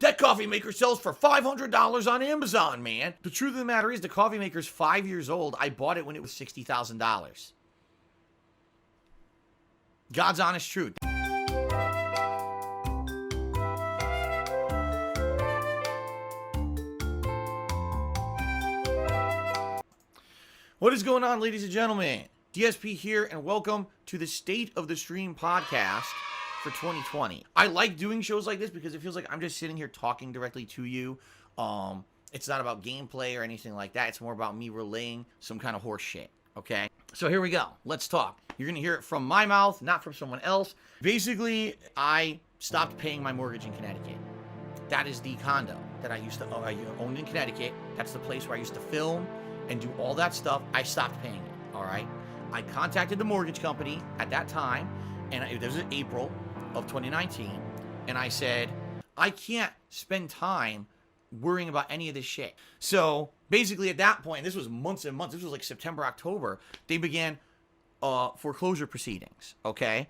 That coffee maker sells for $500 on Amazon, man. The truth of the matter is the coffee maker's 5 years old. I bought it when it was $60,000. God's honest truth. What is going on, ladies and gentlemen? DSP here, and welcome to the State of the Stream podcast for 2020. I like doing shows like this because it feels like I'm just sitting here talking directly to you. It's not about gameplay or anything like that. It's more about me relaying some kind of horse shit, okay? So here we go. Let's talk. You're going to hear it from my mouth, not from someone else. Basically, I stopped paying my mortgage in Connecticut. That is the condo that I owned in Connecticut. That's the place where I used to film and do all that stuff. I stopped paying it, all right? I contacted the mortgage company at that time, and it was in April of 2019, and I said, I can't spend time worrying about any of this shit. So basically at that point, this was months and months, this was like September, October, they began foreclosure proceedings, okay?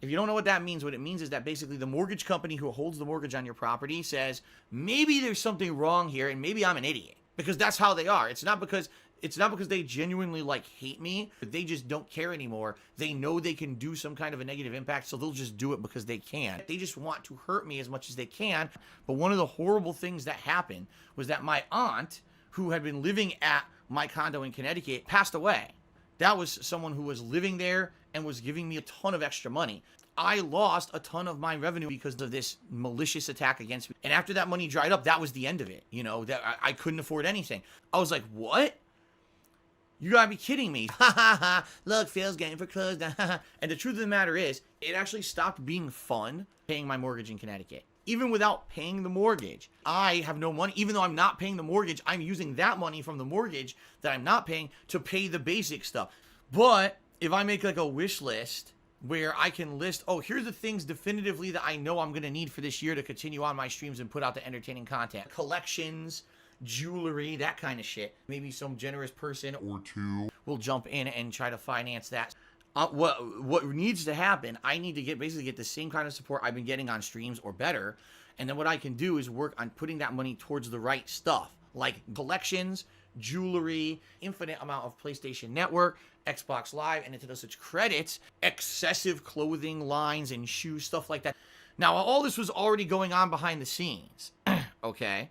If you don't know what that means, what it means is that basically the mortgage company who holds the mortgage on your property says, maybe there's something wrong here, and maybe I'm an idiot. Because that's how they are. It's not because they genuinely like hate me, but they just don't care anymore. They know they can do some kind of a negative impact, so they'll just do it because they can. They just want to hurt me as much as they can. But one of the horrible things that happened was that my aunt, who had been living at my condo in Connecticut, passed away. That was someone who was living there and was giving me a ton of extra money. I lost a ton of my revenue because of this malicious attack against me. And after that money dried up, that was the end of it. You know, that I couldn't afford anything. I was like, what? You gotta be kidding me. Ha ha ha. Look, Phil's getting foreclosed. And the truth of the matter is, it actually stopped being fun paying my mortgage in Connecticut. Even without paying the mortgage, I have no money. Even though I'm not paying the mortgage, I'm using that money from the mortgage that I'm not paying to pay the basic stuff. But if I make like a wish list where I can list, oh, here's the things definitively that I know I'm going to need for this year to continue on my streams and put out the entertaining content. Collections, jewelry, that kind of shit. Maybe some generous person or two will jump in and try to finance that. What needs to happen, I need to basically get the same kind of support I've been getting on streams or better. And then what I can do is work on putting that money towards the right stuff, like collections, jewelry, infinite amount of PlayStation Network, Xbox Live, and Nintendo Switch credits, excessive clothing lines and shoes, stuff like that. Now, all this was already going on behind the scenes, okay?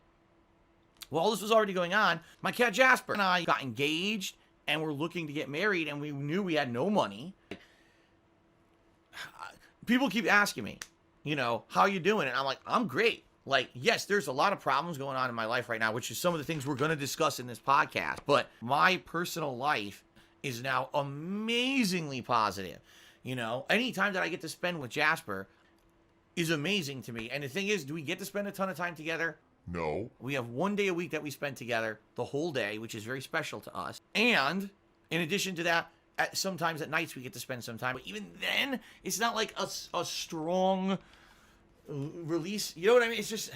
Well, all this was already going on. My cat Jasper and I got engaged, and we're looking to get married, and we knew we had no money. People keep asking me, you know, how you doing? And I'm like, I'm great. Like, yes, there's a lot of problems going on in my life right now, which is some of the things we're going to discuss in this podcast. But my personal life is now amazingly positive. You know, any time that I get to spend with Jasper is amazing to me. And the thing is, do we get to spend a ton of time together? No. We have one day a week that we spend together, the whole day, which is very special to us. And in addition to that, sometimes at nights we get to spend some time. But even then, it's not like a strong release, you know what I mean? It's just,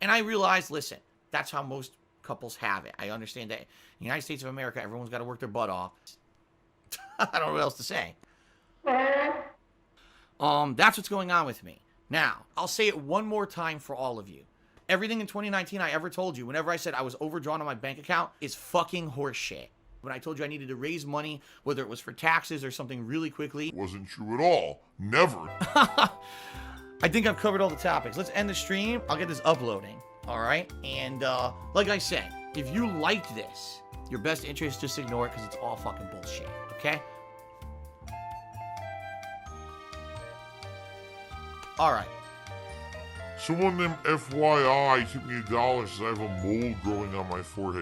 and I realized, listen, that's how most couples have it. I understand that in the United States of America, everyone's got to work their butt off. I don't know what else to say. That's what's going on with me. Now, I'll say it one more time for all of you. Everything in 2019 I ever told you, whenever I said I was overdrawn on my bank account, is fucking horseshit. When I told you I needed to raise money, whether it was for taxes or something really quickly, it wasn't true at all. Never. I think I've covered all the topics. Let's end the stream. I'll get this uploading. All right. And like I said, if you liked this, your best interest, just ignore it because it's all fucking bullshit. Okay? All right. Someone named FYI tipped me $1 says I have a mole growing on my forehead.